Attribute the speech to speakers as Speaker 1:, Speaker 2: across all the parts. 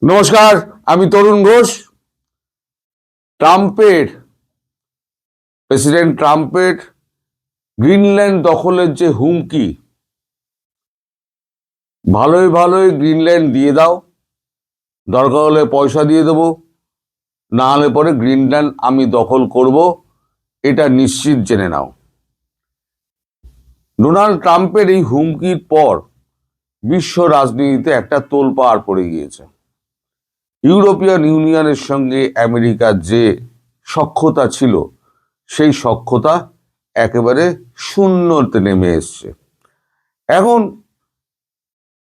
Speaker 1: নমস্কার, আমি তরুণ ঘোষ। প্রেসিডেন্ট ট্রাম্পের গ্রিনল্যান্ড দখলের যে হুমকি, ভালোই ভালোই গ্রিনল্যান্ড দিয়ে দাও, দরকার হলে পয়সা দিয়ে দেবো, না হলে পরে গ্রিনল্যান্ড আমি দখল করব, এটা নিশ্চিত জেনে নাও। ডোনাল্ড ট্রাম্পের এই হুমকির পর বিশ্ব রাজনীতিতে একটা তোলপাড় পড়ে গিয়েছে। ইউরোপিয়ান ইউনিয়নের সঙ্গে আমেরিকার যে সখ্যতা ছিল, সেই সখ্যতা একেবারে শূন্যতে নেমে এসছে। এখন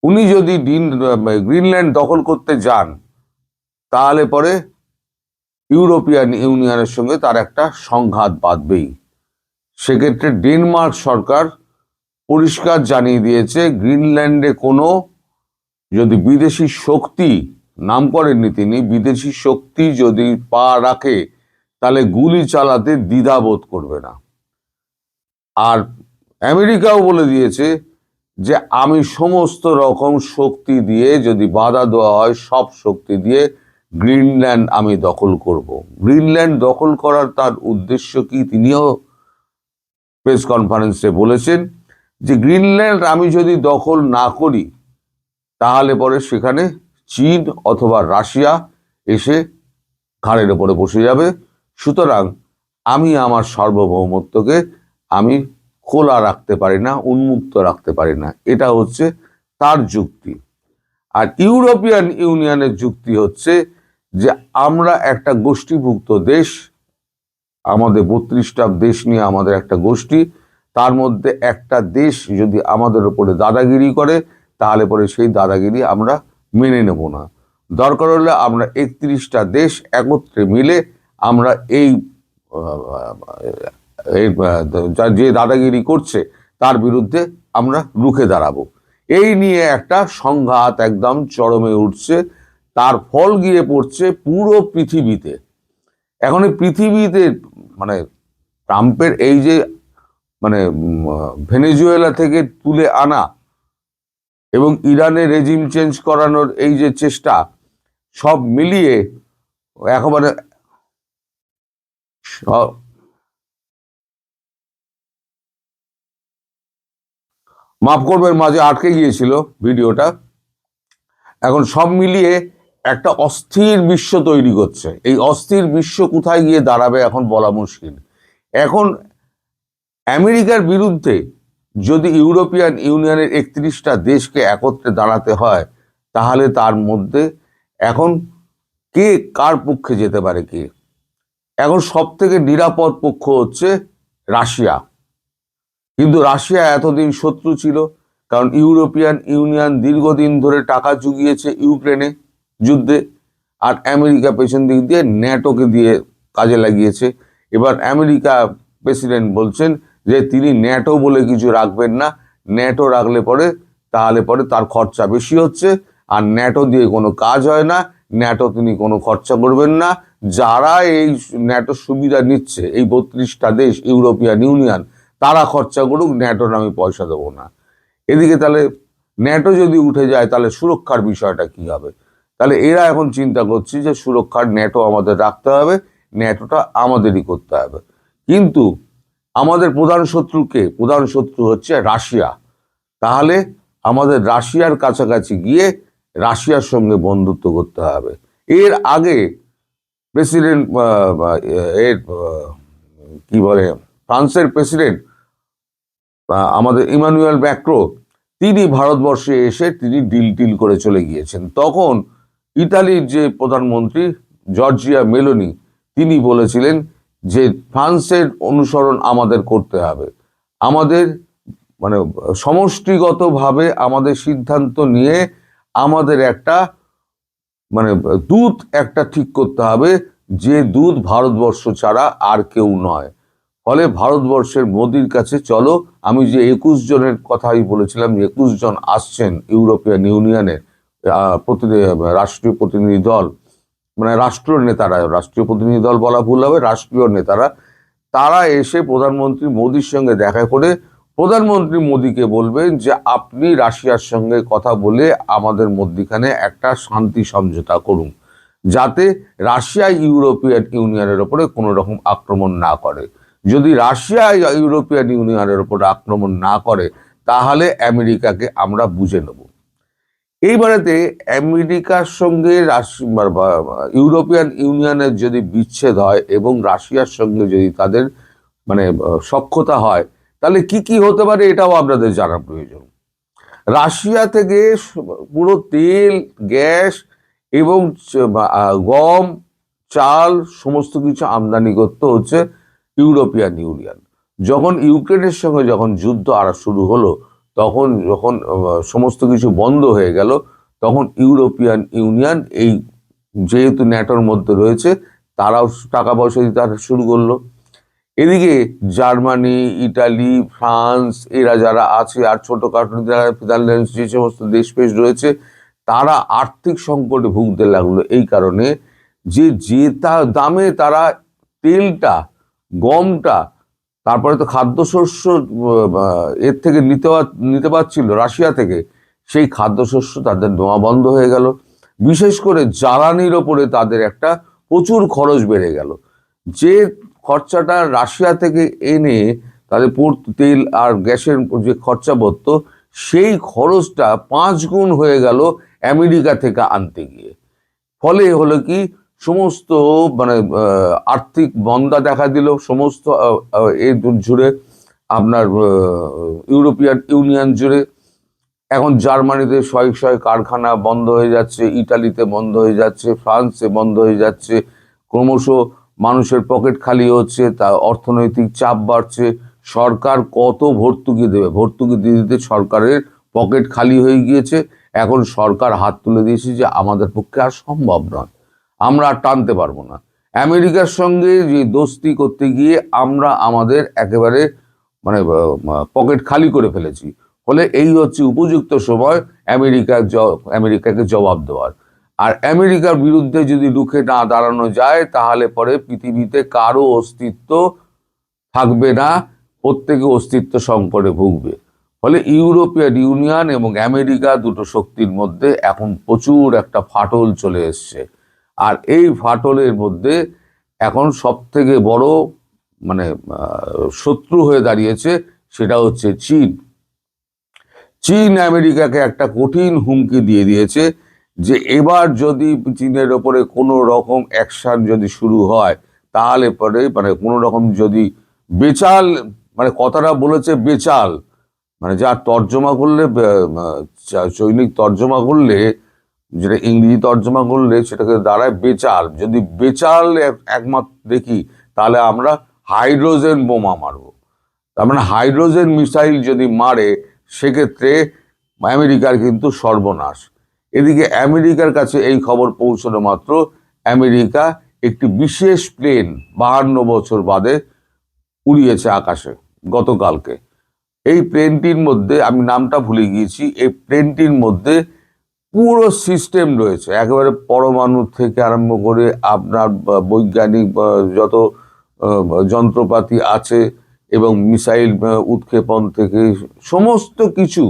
Speaker 1: উনি যদি গ্রিনল্যান্ড দখল করতে যান, তাহলে পরে ইউরোপিয়ান ইউনিয়নের সঙ্গে তার একটা সংঘাত বাঁধবেই। সেক্ষেত্রে ডেনমার্ক সরকার পরিষ্কার জানিয়ে দিয়েছে, গ্রিনল্যান্ডে কোনো যদি বিদেশি শক্তি, নাম করেননি তিনি, বিদেশি শক্তি যদি পা রাখে তাহলে গুলি চালাতে দ্বিধাবোধ করবে না। আর আমেরিকাও বলে দিয়েছে যে আমি সমস্ত রকম শক্তি দিয়ে, যদি বাধা দেওয়া হয় সব শক্তি দিয়ে গ্রিনল্যান্ড আমি দখল করব। গ্রিনল্যান্ড দখল করার তার উদ্দেশ্য কি, তিনিও প্রেস কনফারেন্সে বলেছেন যে গ্রিনল্যান্ড আমি যদি দখল না করি, তাহলে পরে সেখানে চীন অথবা রাশিয়া এসে ঘাড়ের ওপরে বসে যাবে। সুতরাং আমি আমার সার্বভৌমত্বকে আমি খোলা রাখতে পারি না, উন্মুক্ত রাখতে পারি না। এটা হচ্ছে তার যুক্তি। আর ইউরোপিয়ান ইউনিয়নের যুক্তি হচ্ছে যে আমরা একটা গোষ্ঠীভুক্ত দেশ, আমাদের 32টা দেশ নিয়ে আমাদের একটা গোষ্ঠী, তার মধ্যে একটা দেশ যদি আমাদের উপরে দাদাগিরি করে, তাহলে পরে সেই দাদাগিরি আমরা মেনে নেব না। দরকার হলে আমরা 31টা দেশ একত্রে মিলে আমরা এই যে দাদাগিরি করছে তার বিরুদ্ধে আমরা রুখে দাঁড়াবো। এই নিয়ে একটা সংঘাত একদম চরমে উঠছে। তার ফল গিয়ে পড়ছে পুরো পৃথিবীতে। এখন এই পৃথিবীতে মানে ট্রাম্পের এই যে ভেনেজুয়েলা থেকে তুলে আনা এবং ইরানের রেজিম চেঞ্জ করানোর এই যে চেষ্টা, সব মিলিয়ে একেবারে মাফ করবেন, মাঝে আটকে গিয়েছিল ভিডিওটা। এখন সব মিলিয়ে একটা অস্থির বিশ্ব তৈরি করছে। এই অস্থির বিশ্ব কোথায় গিয়ে দাঁড়াবে এখন বলা মুশকিল। এখন আমেরিকার বিরুদ্ধে যদি ইউরোপিয়ান ইউনিয়নের 31টা দেশকে একত্রে দাঁড়াতে হয়, তাহলে তার মধ্যে এখন কে কার পক্ষে যেতে পারে? কে এখন সব থেকে নিরাপদ পক্ষ হচ্ছে রাশিয়া। কিন্তু রাশিয়া এতদিন শত্রু ছিল, কারণ ইউরোপিয়ান ইউনিয়ন দীর্ঘদিন ধরে টাকা জুগিয়েছে ইউক্রেনে যুদ্ধে, আর আমেরিকা পেছন দিক দিয়ে ন্যাটোকে দিয়ে কাজে লাগিয়েছে। এবার আমেরিকা প্রেসিডেন্ট বলছেন যে তিনি ন্যাটো বলে কিছু রাখবেন না, ন্যাটো রাখলে পরে তাহলে পরে তার খরচা বেশি হচ্ছে, আর ন্যাটো দিয়ে কোনো কাজ হয় না, ন্যাটো তিনি কোনো খরচা করবেন না। যারা এই ন্যাটো সুবিধা নিচ্ছে, এই 32টা দেশ ইউরোপিয়ান ইউনিয়ন, তারা খরচা করুক, ন্যাটোর আমি পয়সা দেবো না। এদিকে তাহলে ন্যাটো যদি উঠে যায়, তাহলে সুরক্ষার বিষয়টা কি হবে? তাহলে এরা এখন চিন্তা করছে যে সুরক্ষার ন্যাটো আমাদের রাখতে হবে, ন্যাটোটা আমাদেরই করতে হবে। কিন্তু আমাদের প্রধান শত্রুকে, প্রধান শত্রু হচ্ছে রাশিয়া। তাহলে আমাদের রাশিয়ার কাছাকাছি গিয়ে রাশিয়ার সঙ্গে বন্ধুত্ব করতে হবে। এর আগে প্রেসিডেন্ট কি বলে, ফ্রান্সের প্রেসিডেন্ট আমাদের ইমানুয়েল ম্যাক্রো, তিনি ভারতবর্ষে এসে তিনি ডিল করে চলে গিয়েছেন। তখন ইতালির যে প্রধানমন্ত্রী জর্জিয়া মেলোনি, তিনি বলেছিলেন যে ফ্রান্সের অনুসরণ আমাদের করতে হবে, আমাদের সমষ্টিগতভাবে আমাদের সিদ্ধান্ত নিয়ে আমাদের একটা দূত একটা ঠিক করতে হবে, যে দূত ভারতবর্ষ ছাড়া আর কেউ নয়। ফলে ভারতবর্ষের মোদির কাছে চলো, আমি যে 21 জনের কথাই বলেছিলাম, 21 জন আসছেন ইউরোপিয়ান ইউনিয়নের রাষ্ট্রীয় প্রতিনিধি দল, রাষ্ট্রীয় নেতারা, রাষ্ট্রীয় প্রতিনিধি দল বলা ভুল হবে, রাষ্ট্রীয় নেতারা, তারা এসে প্রধানমন্ত্রী মোদির সঙ্গে দেখা করে প্রধানমন্ত্রী মোদীকে বলবেন যে আপনি রাশিয়ার সঙ্গে কথা বলে আমাদের মধ্যখানে একটা শান্তি সমঝোতা করুন, যাতে রাশিয়া ইউরোপিয়ান ইউনিয়নের ওপরে কোনো রকম আক্রমণ না করে। যদি রাশিয়া ইউরোপিয়ান ইউনিয়নের ওপরে আক্রমণ না করে, তাহলে আমেরিকাকে আমরা বুঝে নেব। এইবারেতে আমেরিকার সঙ্গে ইউরোপিয়ান ইউনিয়নের যদি বিচ্ছেদ হয় এবং রাশিয়ার সঙ্গে যদি তাদের সখ্যতা হয়, তাহলে কি কি হতে পারে এটাও আপনাদের জানা প্রয়োজন। রাশিয়া থেকে পুরো তেল, গ্যাস এবং গম, চাল সমস্ত কিছু আমদানি করতে হচ্ছে ইউরোপিয়ান ইউনিয়ন। যখন ইউক্রেনের সঙ্গে যখন যুদ্ধ আর শুরু হলো, তখন যখন সমস্ত কিছু বন্ধ হয়ে গেল, তখন ইউরোপিয়ান ইউনিয়ন এই যেহেতু ন্যাটোর মধ্যে রয়েছে, তারাও টাকা পয়সা দিতে শুরু করলো। এদিকে জার্মানি, ইটালি, ফ্রান্স এরা যারা আছে, আর ছোটখাটো নেদারল্যান্ডস যে সমস্ত দেশ পেশ রয়েছে, তারা আর্থিক সংকটে ভুগতে লাগলো এই কারণে যে দামে তারা তেলটা, গমটা, তারপরে তো খাদ্যশস্য এর থেকে নিতে পারছিল রাশিয়া থেকে, সেই খাদ্যশস্য তাদের নেওয়া বন্ধ হয়ে গেল। বিশেষ করে জ্বালানির ওপরে তাদের একটা প্রচুর খরচ বেড়ে গেল। যে খরচাটা রাশিয়া থেকে এনে তাদের তেল আর গ্যাসের যে খরচা পড়তো, সেই খরচটা 5 গুণ হয়ে গেল আমেরিকা থেকে আনতে গিয়ে। ফলে হলো কি, সমস্ত আর্থিক মন্দা দেখা দিল সমস্ত এই জুড়ে, আপনার ইউরোপিয়ান ইউনিয়ন জুড়ে। এখন জার্মানিতে শয়ে কারখানা বন্ধ হয়ে যাচ্ছে, ইটালিতে বন্ধ হয়ে যাচ্ছে, ফ্রান্সে বন্ধ হয়ে যাচ্ছে। ক্রমশ মানুষের পকেট খালি হচ্ছে, তা অর্থনৈতিক চাপ বাড়ছে। সরকার কত ভর্তুকি দেবে? ভর্তুকি দিতে সরকারের পকেট খালি হয়ে গিয়েছে। এখন সরকার হাত তুলে দিয়েছে যে আমাদের পক্ষে আর সম্ভব নয়, আমরা আর টানতে পারবো না। আমেরিকার সঙ্গে যে দোস্তি করতে গিয়ে আমরা আমাদের একেবারে পকেট খালি করে ফেলেছি। ফলে এই হচ্ছে উপযুক্ত সময় আমেরিকাকে জবাব দেওয়ার। আর আমেরিকার বিরুদ্ধে যদি রুখে না দাঁড়ানো যায়, তাহলে পরে পৃথিবীতে কারো অস্তিত্ব থাকবে না, প্রত্যেকে অস্তিত্ব সংকটে ভুগবে। ফলে ইউরোপিয়ান ইউনিয়ন এবং আমেরিকা দুটো শক্তির মধ্যে এখন প্রচুর একটা ফাটল চলে এসছে। আর এই ফাটলের মধ্যে এখন সব থেকে বড় শত্রু হয়ে দাঁড়িয়েছে, সেটা হচ্ছে চীন। চীন আমেরিকাকে একটা কঠিন হুমকি দিয়ে দিয়েছে যে এবার যদি চীনের ওপরে কোনো রকম অ্যাকশন যদি শুরু হয়, তাহলে পরে কোনো রকম যদি বেচাল, কথাটা বলেছে বেচাল, যার তর্জমা করলে, চৈনিক তর্জমা করলে, যেটা ইংরেজি তর্জমা করলে সেটাকে দাঁড়ায় বেচাল। যদি বেচাল একমাত্র দেখি, তাহলে আমরা হাইড্রোজেন বোমা মারবো। তার হাইড্রোজেন মিসাইল যদি মারে, সেক্ষেত্রে আমেরিকার কিন্তু সর্বনাশ। এদিকে আমেরিকার কাছে এই খবর পৌঁছানো মাত্র আমেরিকা একটি বিশেষ প্লেন 52 বছর বাদে উড়িয়েছে আকাশে গতকালকে। এই প্লেনটির মধ্যে, আমি নামটা ভুলে গিয়েছি, এই প্লেনটির মধ্যে পুরো সিস্টেম রয়েছে, একেবারে পরমাণু থেকে আরম্ভ করে আপনার বৈজ্ঞানিক যত যন্ত্রপাতি আছে এবং মিসাইল উৎক্ষেপণ থেকে সমস্ত কিছু।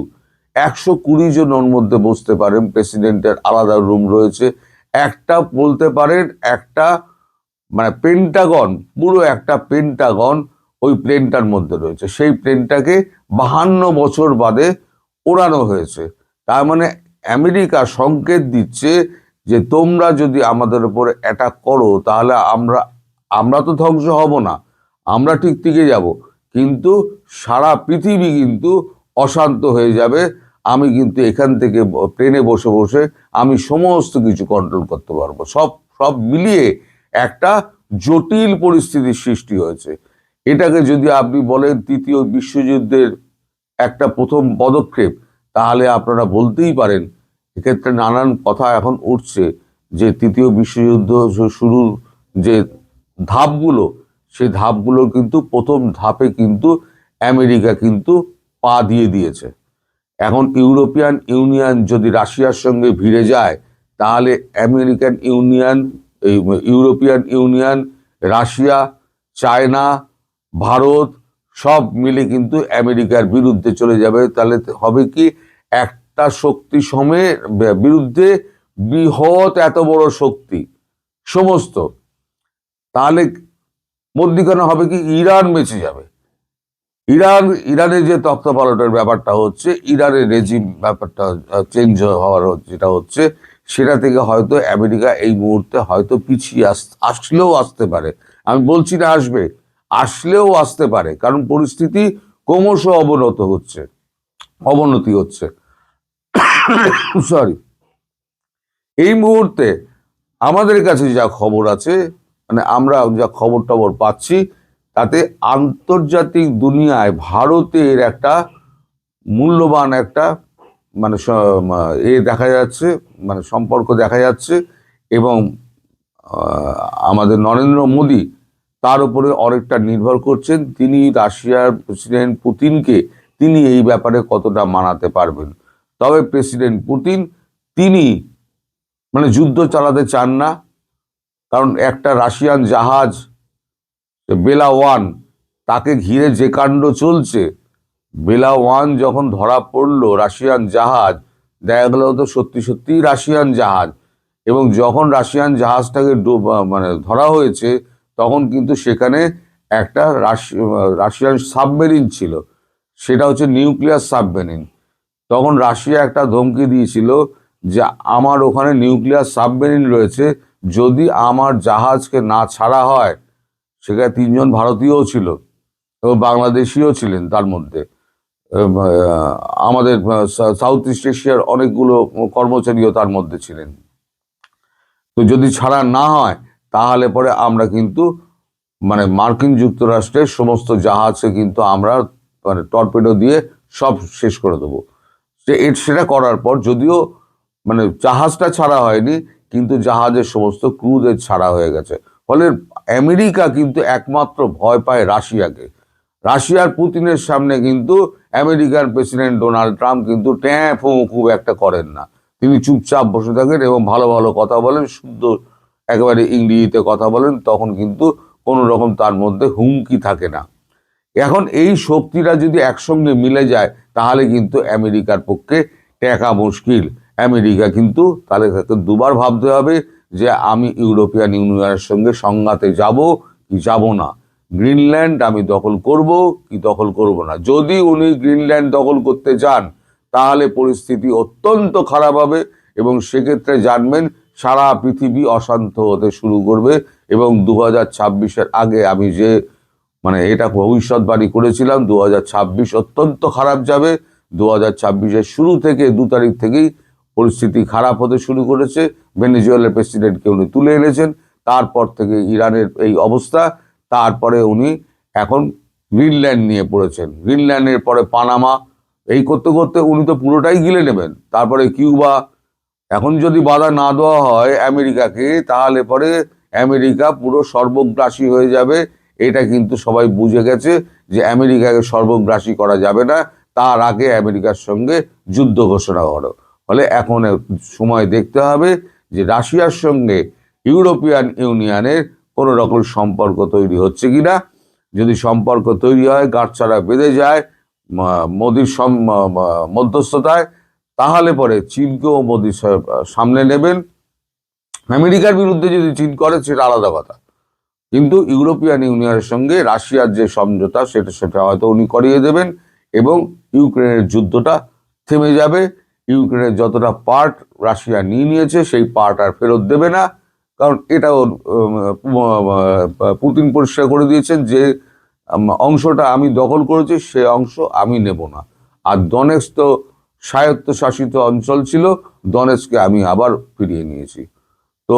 Speaker 1: 120 জন ওর মধ্যে বসতে পারেন, প্রেসিডেন্টের আলাদা রুম রয়েছে। একটা বলতে পারেন একটা পেন্টাগন, পুরো একটা পেন্টাগন ওই প্লেনটার মধ্যে রয়েছে। সেই প্লেনটাকে 52 বছর বাদে ওড়ানো হয়েছে। তার আমেরিকা সংকেত দিচ্ছে যে তোমরা যদি আমাদের উপরে অ্যাটাক করো, তাহলে আমরা তো ধ্বংস হব না, আমরা ঠিক টিকে যাব, কিন্তু সারা পৃথিবী কিন্তু অশান্ত হয়ে যাবে। আমি কিন্তু এখান থেকে প্লেনে বসে বসে আমি সমস্ত কিছু কন্ট্রোল করতে পারবো। সব মিলিয়ে একটা জটিল পরিস্থিতির সৃষ্টি হয়েছে। এটাকে যদি আপনি বলেন তৃতীয় বিশ্বযুদ্ধের একটা প্রথম পদক্ষেপ, তাহলে আপনারা বলতেই পারেন। এক্ষেত্রে নানান কথা এখন উঠছে যে তৃতীয় বিশ্বযুদ্ধ শুরুর যে ধাপগুলো, সেই ধাপগুলোর কিন্তু প্রথম ধাপে কিন্তু আমেরিকা কিন্তু পা দিয়ে দিয়েছে। এখন ইউরোপিয়ান ইউনিয়ন যদি রাশিয়ার সঙ্গে ভিড়ে যায়, তাহলে European union, Russia, China, Bharat সব মিলে কিন্তু আমেরিকার বিরুদ্ধে চলে যাবে। তাহলে হবে কি, একটা শক্তি বিরুদ্ধে বৃহৎ এত বড় শক্তি সমস্ত, তাহলে মধ্যিখানে হবে কি, ইরান বেঁচে যাবে। ইরানের যে তক্তপালটের ব্যাপারটা হচ্ছে, ইরানের রেজিম ব্যাপারটা চেঞ্জ হওয়ার যেটা হচ্ছে, সেটা থেকে হয়তো আমেরিকা এই মুহূর্তে হয়তো পিছিয়ে আসলেও আসতে পারে। আমি বলছি না আসবে, আসলেও আসতে পারে, কারণ পরিস্থিতি ক্রমশ অবনতি হচ্ছে সরি। এই মুহূর্তে আমাদের কাছে যা খবর আছে, মানে আমরা যা খবর টবর পাচ্ছি, তাতে আন্তর্জাতিক দুনিয়ায় ভারতের একটা মূল্যবান একটা মানে দেখা যাচ্ছে, মানে সম্পর্ক দেখা যাচ্ছে। এবং আমাদের নরেন্দ্র মোদী তার উপরে অনেকটা নির্ভর করছেন। তিনি রাশিয়ার প্রেসিডেন্ট পুতিনকে তিনি এই ব্যাপারে কতটা মানাতে পারবেন। তবে প্রেসিডেন্ট পুতিন তিনি মানে যুদ্ধ চালাতে চান না, কারণ একটা রাশিয়ান জাহাজ বেলা ওয়ান, তাকে ঘিরে যে কাণ্ড চলছে, বেলা ওয়ান যখন ধরা পড়লো রাশিয়ান জাহাজ, দেখা গেল তো সত্যি সত্যি রাশিয়ান জাহাজ। এবং যখন রাশিয়ান জাহাজটাকে মানে ধরা হয়েছে, তখন কিন্তু সেখানে একটা রাশিয়ান সাবমেরিন ছিল, সেটা হচ্ছে নিউক্লিয়ার সাবমেরিন। তখন রাশিয়া একটা ধমকি দিয়েছিল যে আমার ওখানে নিউক্লিয়ার সাবমেরিন রয়েছে, যদি আমার জাহাজকে না ছাড়া হয়, সেখানে 3জন ভারতীয়ও ছিল এবং বাংলাদেশিও ছিলেন তার মধ্যে, আমাদের সাউথ ইস্ট এশিয়ার অনেকগুলো কর্মচারীও তার মধ্যে ছিলেন। তো যদি ছাড়া না হয়, তাহলে পরে আমরা কিন্তু মানে মার্কিন যুক্তরাষ্ট্রের সমস্ত জাহাজকে কিন্তু আমরা মানে টর্পেডো দিয়ে সব শেষ করে দেবো। সেটা করার পর যদিও মানে জাহাজটা ছাড়া হয়নি, কিন্তু জাহাজের সমস্ত ক্রুদের ছাড়া হয়ে গেছে। ফলে আমেরিকা কিন্তু একমাত্র ভয় পায় রাশিয়াকে। রাশিয়ার পুতিনের সামনে কিন্তু আমেরিকার প্রেসিডেন্ট ডোনাল্ড ট্রাম্প কিন্তু ট্যাঁ খুব একটা করেন না। তিনি চুপচাপ বসে থাকেন এবং ভালো ভালো কথা বলেন, শুদ্ধ একেবারে ইংরেজিতে কথা বলেন, তখন কিন্তু কোনো রকম তার মধ্যে হুমকি থাকে না। এখন এই শক্তিটা যদি একসঙ্গে মিলে যায়, তাহলে কিন্তু আমেরিকার পক্ষে টেকা মুশকিল। আমেরিকা কিন্তু তাহলে দুবার ভাবতে হবে যে আমি ইউরোপিয়ান ইউনিয়নের সঙ্গে সংঘাতে যাব কি যাব না, গ্রিনল্যান্ড আমি দখল করব কি দখল করব না। যদি উনি গ্রিনল্যান্ড দখল করতে যান, তাহলে পরিস্থিতি অত্যন্ত খারাপ হবে এবং সেক্ষেত্রে জানবেন সারা পৃথিবী অশান্ত হতে শুরু করবে। এবং 2026-এর আগে আমি যে মানে এটা ভবিষ্যৎবাণী করেছিলাম, 2026 অত্যন্ত খারাপ যাবে। 2026-এর শুরু থেকে 2 তারিখ থেকেই পরিস্থিতি খারাপ হতে শুরু করেছে। ভেনেজুয়েলার প্রেসিডেন্টকে উনি তুলে এনেছেন, তারপর থেকে ইরানের এই অবস্থা, তারপরে উনি এখন গ্রিনল্যান্ড নিয়ে পড়েছেন, গ্রিনল্যান্ডের পরে পানামা, এই করতে করতে উনি তো পুরোটাই গিলে নেবেন। তারপরে কিউবা। এখন যদি বাধা না দেওয়া হয় আমেরিকাকে, তাহলে পরে আমেরিকা পুরো সর্বগ্রাসী হয়ে যাবে। এটা কিন্তু সবাই বুঝে গেছে যে আমেরিকাকে সর্বগ্রাসী করা যাবে না, তার আগে আমেরিকার সঙ্গে যুদ্ধ ঘোষণা করো। ফলে এখন সময় দেখতে হবে যে রাশিয়ার সঙ্গে ইউরোপিয়ান ইউনিয়নের কোনো রকম সম্পর্ক তৈরি হচ্ছে কিনা। যদি সম্পর্ক তৈরি হয়, গাঁটছড়া বেঁধে যায় মোদির মধ্যস্থতায়, তাহলে পরে চীনকেও মোদি সামনে নেবেন। আমেরিকার বিরুদ্ধে যদি চীন করে সেটা আলাদা কথা, কিন্তু ইউরোপিয়ান ইউনিয়নের সঙ্গে রাশিয়ার যে সমঝোতা সেটা হয়তো উনি করিয়ে দেবেন এবং ইউক্রেনের যুদ্ধটা থেমে যাবে। ইউক্রেনের যতটা পার্ট রাশিয়া নিয়েছে সেই পার্ট আর ফেরত দেবে না, কারণ এটাও পুতিন পরিষ্কার করে দিয়েছেন যে অংশটা আমি দখল করেছি সে অংশ আমি নেব না। আর ডনেক্স তো স্বায়ত্তশাসিত অঞ্চল ছিল, ডনেক্সকে আমি আবার ফিরিয়ে নিয়েছি। তো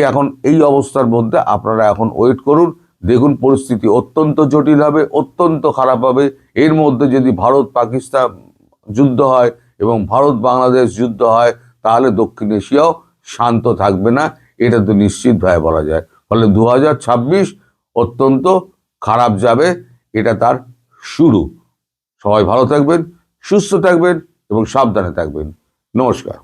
Speaker 1: এখন এই অবস্থার মধ্যে আপনারা এখন ওয়েট করুন, দেখুন পরিস্থিতি অত্যন্ত জটিল হবে, অত্যন্ত খারাপ হবে। এর মধ্যে যদি ভারত পাকিস্তান যুদ্ধ হয় এবং ভারত বাংলাদেশ যুদ্ধ হয়, তাহলে দক্ষিণ এশিয়াও শান্ত থাকবে না, এটা তো নিশ্চিতভাবে বলা যায়। ফলে 2026 অত্যন্ত খারাপ যাবে, এটা তার শুরু। সবাই ভালো থাকবেন, সুস্থ থাকবেন এবং সাবধানে থাকবেন। নমস্কার।